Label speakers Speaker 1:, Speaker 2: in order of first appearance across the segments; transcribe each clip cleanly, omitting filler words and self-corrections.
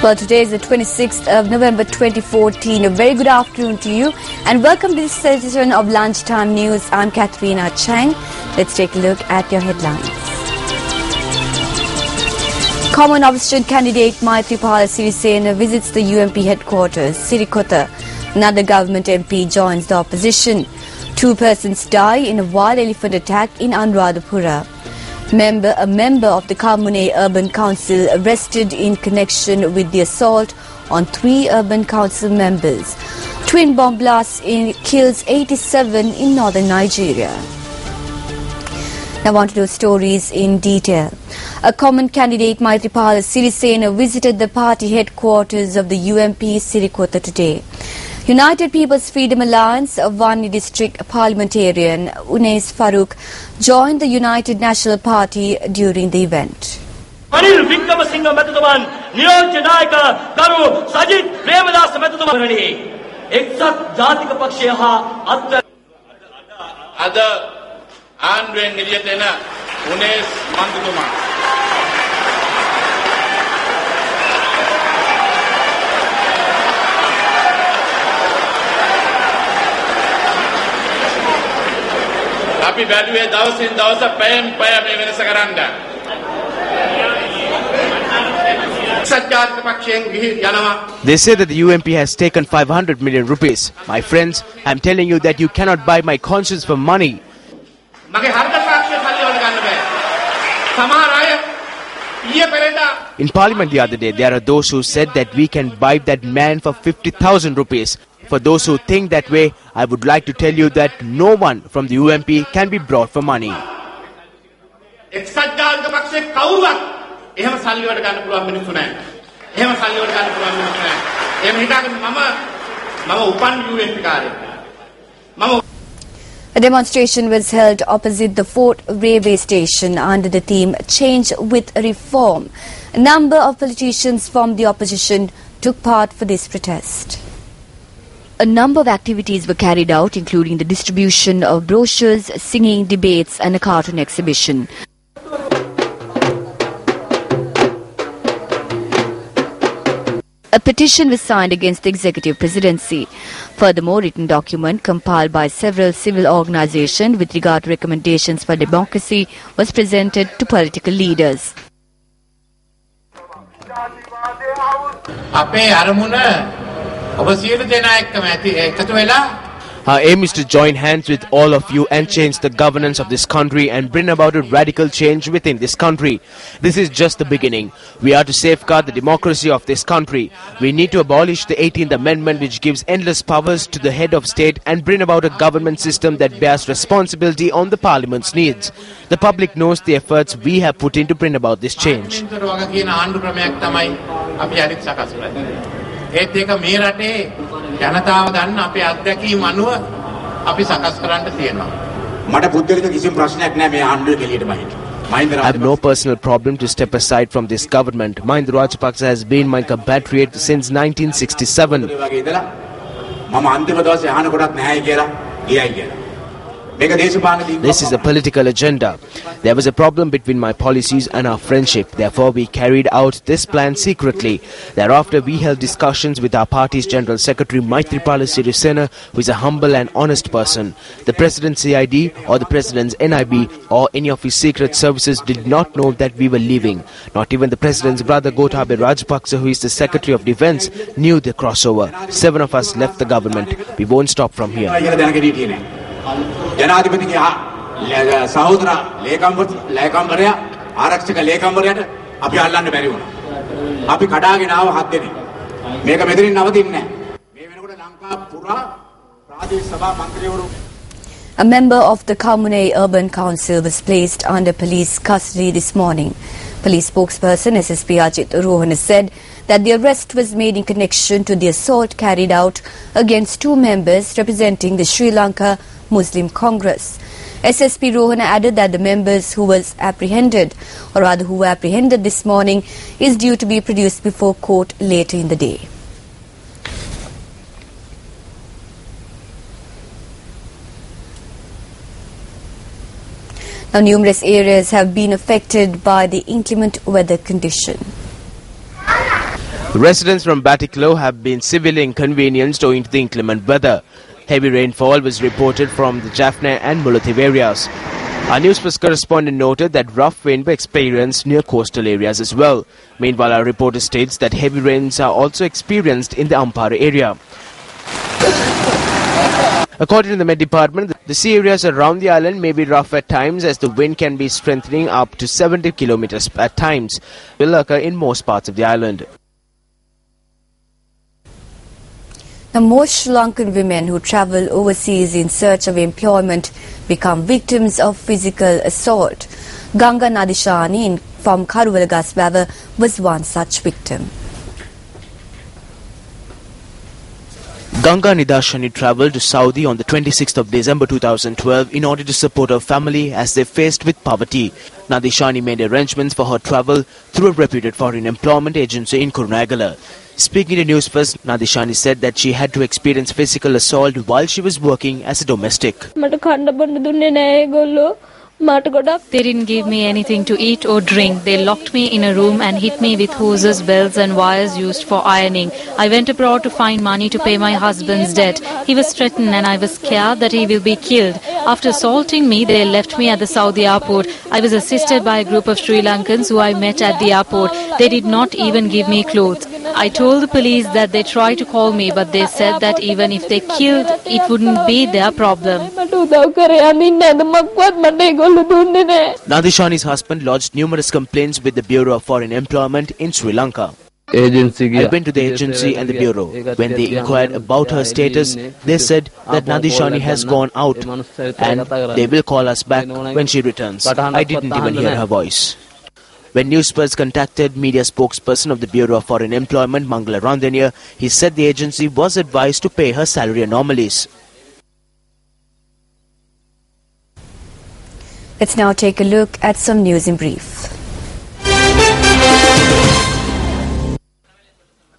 Speaker 1: Well, today is the 26th of November 2014. A very good afternoon to you and welcome to this edition of Lunchtime News. I'm Katharina Chang. Let's take a look at your headlines. Common opposition candidate Maithripala Sirisena visits the UMP headquarters, Sirikota. Another government MP joins the opposition. 2 persons die in a wild elephant attack in Anuradhapura. A member of the Kamune Urban Council arrested in connection with the assault on 3 urban council members. Twin bomb blasts kills 87 in northern Nigeria. Now on to those stories in detail. A common candidate Maithripala Sirisena visited the party headquarters of the UMP Sirikota today. United People's Freedom Alliance Vani District parliamentarian Unes Farooq joined the United National Party during the event.
Speaker 2: They say that the UMP has taken 500 million rupees. My friends, I'm telling you that you cannot buy my conscience for money. In Parliament the other day, there are those who said that we can buy that man for 50,000 rupees. For those who think that way, I would like to tell you that no one from the UMP can be brought for money.
Speaker 1: A demonstration was held opposite the Fort railway station under the theme Change with Reform. A number of politicians from the opposition took part for this protest. A number of activities were carried out, including the distribution of brochures, singing, debates and a cartoon exhibition. A petition was signed against the executive presidency. Furthermore, a written document compiled by several civil organizations with regard to recommendations for democracy was presented to political leaders.
Speaker 2: Our aim is to join hands with all of you and change the governance of this country and bring about a radical change within this country. This is just the beginning. We are to safeguard the democracy of this country. We need to abolish the 18th Amendment, which gives endless powers to the head of state, and bring about a government system that bears responsibility on the parliament's needs. The public knows the efforts we have put in to bring about this change.
Speaker 3: I
Speaker 2: have no personal problem to step aside from this government. Mahinda Rajapaksa has been my compatriot since 1967. This is a political agenda. There was a problem between my policies and our friendship. Therefore, we carried out this plan secretly. Thereafter, we held discussions with our party's General Secretary Maithripala Sirisena, who is a humble and honest person. The President's CID or the President's NIB or any of his secret services did not know that we were leaving. Not even the President's brother Gotabaya Rajapaksa, who is the Secretary of Defence, knew the crossover. 7 of us left the government. We won't stop from here.
Speaker 1: A member of the Kamune Urban Council was placed under police custody this morning. Police spokesperson SSP Ajit Rohana said that the arrest was made in connection to the assault carried out against 2 members representing the Sri Lanka Muslim Congress. SSP Rohana added that the members who were apprehended this morning is due to be produced before court later in the day. Now, numerous areas have been affected by the inclement weather condition.
Speaker 2: Residents from Batiklo have been severely inconvenienced owing to the inclement weather. Heavy rainfall was reported from the Jaffna and Mulativ areas. Our Newsfirst correspondent noted that rough wind were experienced near coastal areas as well. Meanwhile, our reporter states that heavy rains are also experienced in the Ampara area. According to the Met Department, the sea areas around the island may be rough at times as the wind can be strengthening up to 70 kilometers at times. Will occur in most parts of the island.
Speaker 1: Now, most Sri Lankan women who travel overseas in search of employment become victims of physical assault. Ganga Nadishani from Karuwalagaswawa was one such victim.
Speaker 2: Ganga Nidashani travelled to Saudi on the 26th of December 2012 in order to support her family as they faced with poverty. Nadishani made arrangements for her travel through a reputed foreign employment agency in Kurunegala. Speaking to Newsfirst, Nadishani said that she had to experience physical assault while she was working as a domestic.
Speaker 4: They didn't give me anything to eat or drink. They locked me in a room and hit me with hoses, belts and wires used for ironing. I went abroad to find money to pay my husband's debt. He was threatened and I was scared that he will be killed. After assaulting me, they left me at the Saudi airport. I was assisted by a group of Sri Lankans who I met at the airport. They did not even give me clothes. I told the police that they tried to call me, but they said that even if they killed, it wouldn't be their problem.
Speaker 2: Nadishani's husband lodged numerous complaints with the Bureau of Foreign Employment in Sri Lanka. I went to the agency and the bureau. When they inquired about her status, they said that Nadishani has gone out and they will call us back when she returns. I didn't even hear her voice. When Newsfirst contacted media spokesperson of the Bureau of Foreign Employment, Mangala Randhaniya, he said the agency was advised to pay her salary anomalies.
Speaker 1: Let's now take a look at some news in brief.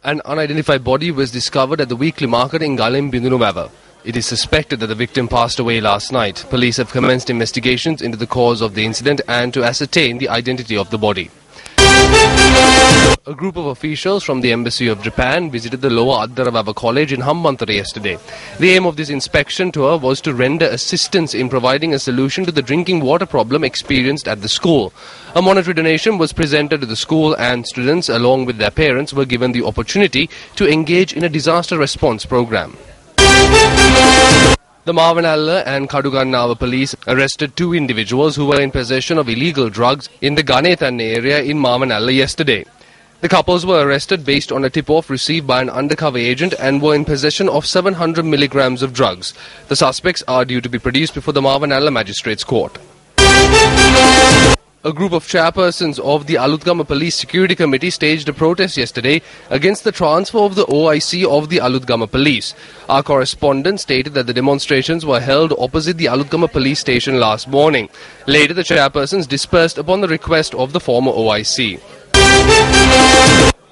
Speaker 5: An unidentified body was discovered at the weekly market in Galim Bindunuwava. It is suspected that the victim passed away last night. Police have commenced investigations into the cause of the incident and to ascertain the identity of the body. A group of officials from the Embassy of Japan visited the Lower Addarawava College in Hambantara yesterday. The aim of this inspection tour was to render assistance in providing a solution to the drinking water problem experienced at the school. A monetary donation was presented to the school and students along with their parents were given the opportunity to engage in a disaster response program. The Mavanalla and Kadugannawa police arrested two individuals who were in possession of illegal drugs in the Ganethan area in Mavanalla yesterday. The couples were arrested based on a tip-off received by an undercover agent and were in possession of 700 milligrams of drugs. The suspects are due to be produced before the Mavanalla Magistrates Court. A group of chairpersons of the Alutgama Police Security Committee staged a protest yesterday against the transfer of the OIC of the Alutgama Police. Our correspondent stated that the demonstrations were held opposite the Alutgama Police Station last morning. Later, the chairpersons dispersed upon the request of the former OIC.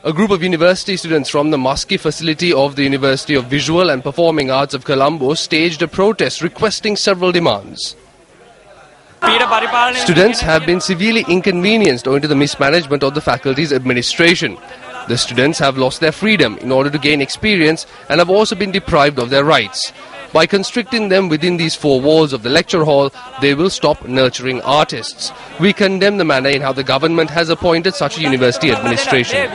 Speaker 5: A group of university students from the Muskie facility of the University of Visual and Performing Arts of Colombo staged a protest requesting several demands. Students have been severely inconvenienced owing to the mismanagement of the faculty's administration. The students have lost their freedom in order to gain experience and have also been deprived of their rights. By constricting them within these four walls of the lecture hall, they will stop nurturing artists. We condemn the manner in how the government has appointed such a university administration.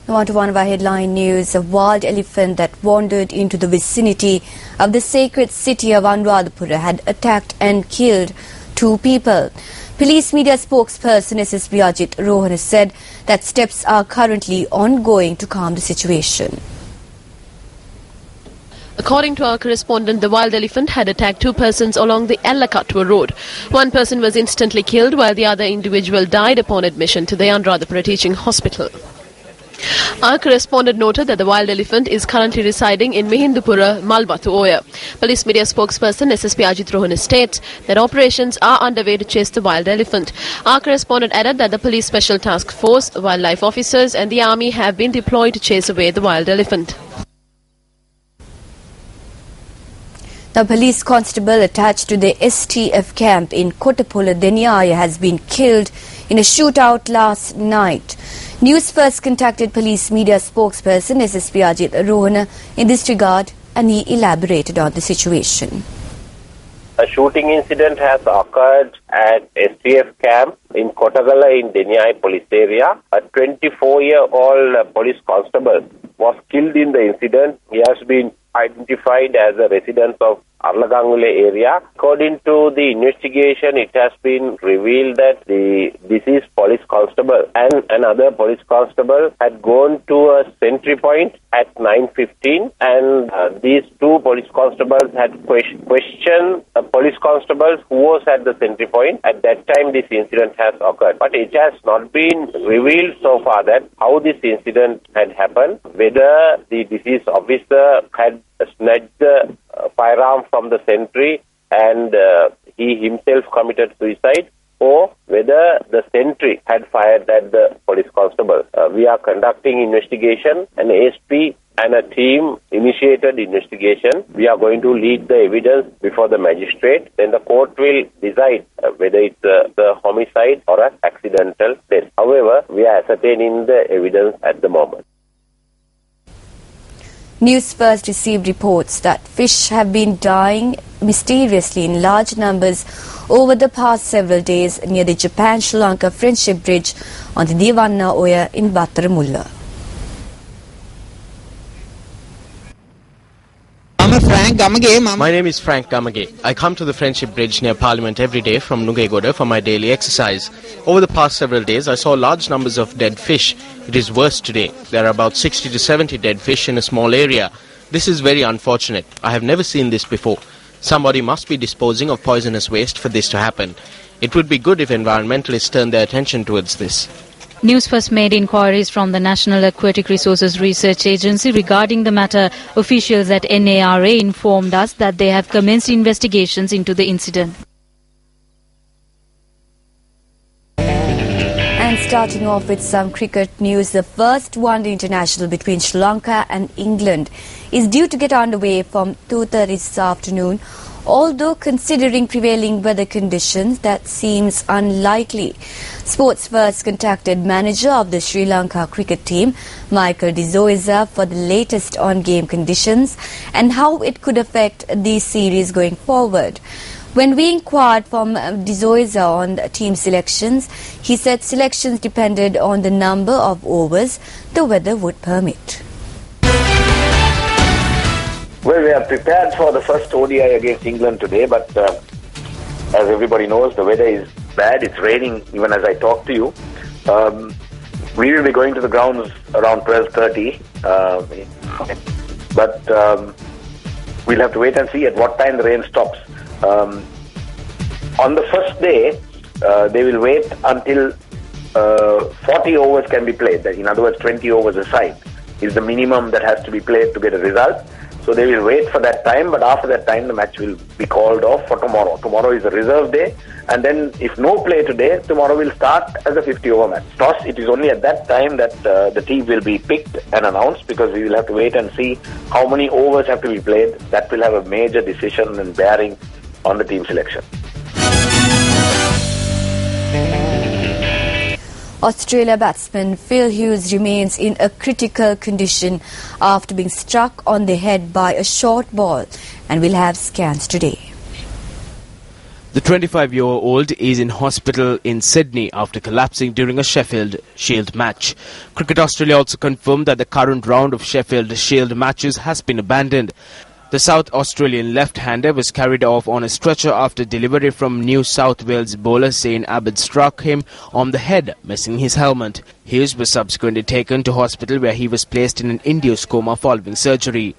Speaker 1: Now on to one of our headline news. A wild elephant that wandered into the vicinity of the sacred city of Anuradhapura had attacked and killed two people. Police media spokesperson SSP Ajit Rohan has said that steps are currently ongoing to calm the situation.
Speaker 6: According to our correspondent, the wild elephant had attacked two persons along the Allakatwa road. One person was instantly killed while the other individual died upon admission to the Anuradhapura Teaching Hospital. Our correspondent noted that the wild elephant is currently residing in Mihindupura, Malbatu Oya. Police media spokesperson SSP Ajit Rohan states that operations are underway to chase the wild elephant. Our correspondent added that the police special task force, wildlife officers and the army have been deployed to chase away the wild elephant.
Speaker 1: A police constable attached to the STF camp in Kottapulla, Deniya has been killed in a shootout last night. Newsfirst contacted police media spokesperson SSP Ajit Rohana in this regard, and he elaborated on the situation.
Speaker 7: A shooting incident has occurred at STF camp in Kottapulla in Deniya police area. A 24-year-old police constable was killed in the incident. He has been identified as a resident of Arlagangule area. According to the investigation, it has been revealed that the deceased police constable and another police constable had gone to a sentry point at 9:15, and these two police constables had questioned a police constable who was at the sentry point. At that time, this incident has occurred. But it has not been revealed so far that how this incident had happened, whether the deceased officer had snatched the firearm from the sentry and he himself committed suicide, or whether the sentry had fired at the police constable. We are conducting investigation, and ASP and a team initiated investigation. We are going to lead the evidence before the magistrate. Then the court will decide whether it's the homicide or an accidental death. However, we are ascertaining the evidence at the moment.
Speaker 1: Newsfirst received reports that fish have been dying mysteriously in large numbers over the past several days near the Japan-Sri Lanka Friendship Bridge on the Devanna Oya in Battaramulla.
Speaker 2: My name is Frank Gamage. I come to the Friendship Bridge near Parliament every day from Nugegoda for my daily exercise. Over the past several days, I saw large numbers of dead fish. It is worse today. There are about 60 to 70 dead fish in a small area. This is very unfortunate. I have never seen this before. Somebody must be disposing of poisonous waste for this to happen. It would be good if environmentalists turn their attention towards this.
Speaker 4: Newsfirst made inquiries from the National Aquatic Resources Research Agency regarding the matter. Officials at NARA informed us that they have commenced investigations into the incident.
Speaker 1: And starting off with some cricket news, the first one-day international between Sri Lanka and England is due to get underway from 2:30 this afternoon. Although considering prevailing weather conditions, that seems unlikely. Sports First contacted manager of the Sri Lanka cricket team, Michael de Zoiza, for the latest on game conditions and how it could affect the series going forward. When we inquired from de Zoiza on the team selections, he said selections depended on the number of overs the weather would permit.
Speaker 8: Well, we are prepared for the first ODI against England today, but as everybody knows, the weather is bad. It's raining even as I talk to you. We will be going to the grounds around 12:30, but we'll have to wait and see at what time the rain stops. On the first day, they will wait until 40 overs can be played. In other words, 20 overs a side is the minimum that has to be played to get a result. So they will wait for that time, but after that time the match will be called off for tomorrow. Tomorrow is a reserve day, and then if no play today, tomorrow will start as a 50-over match. Toss, it is only at that time that the team will be picked and announced, because we will have to wait and see how many overs have to be played. That will have a major decision and bearing on the team selection.
Speaker 1: Australia batsman Phil Hughes remains in a critical condition after being struck on the head by a short ball and will have scans today.
Speaker 2: The 25-year-old is in hospital in Sydney after collapsing during a Sheffield Shield match. Cricket Australia also confirmed that the current round of Sheffield Shield matches has been abandoned. The South Australian left-hander was carried off on a stretcher after delivery from New South Wales bowler Zane Abbott struck him on the head, missing his helmet. Hughes was subsequently taken to hospital where he was placed in an induced coma following surgery.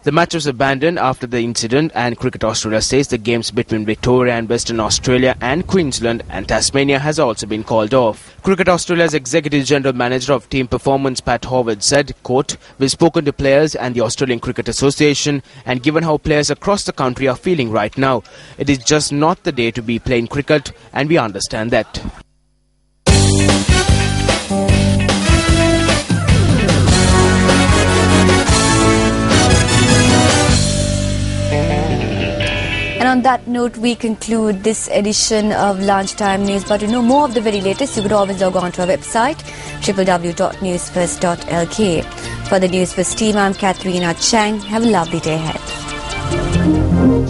Speaker 2: The match was abandoned after the incident, and Cricket Australia says the games between Victoria and Western Australia and Queensland and Tasmania has also been called off. Cricket Australia's Executive General Manager of Team Performance Pat Howard said, quote, "We've spoken to players and the Australian Cricket Association, and given how players across the country are feeling right now, it is just not the day to be playing cricket, and we understand that."
Speaker 1: And on that note, we conclude this edition of Lunchtime News. But to know more of the very latest, you could always log on to our website, www.newsfirst.lk. For the Newsfirst team, I'm Katharina Chang. Have a lovely day ahead.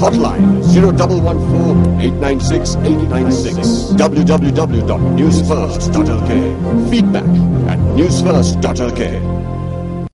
Speaker 9: Hotline 0114 896 896. www.newsfirst.lk. Feedback at newsfirst.lk.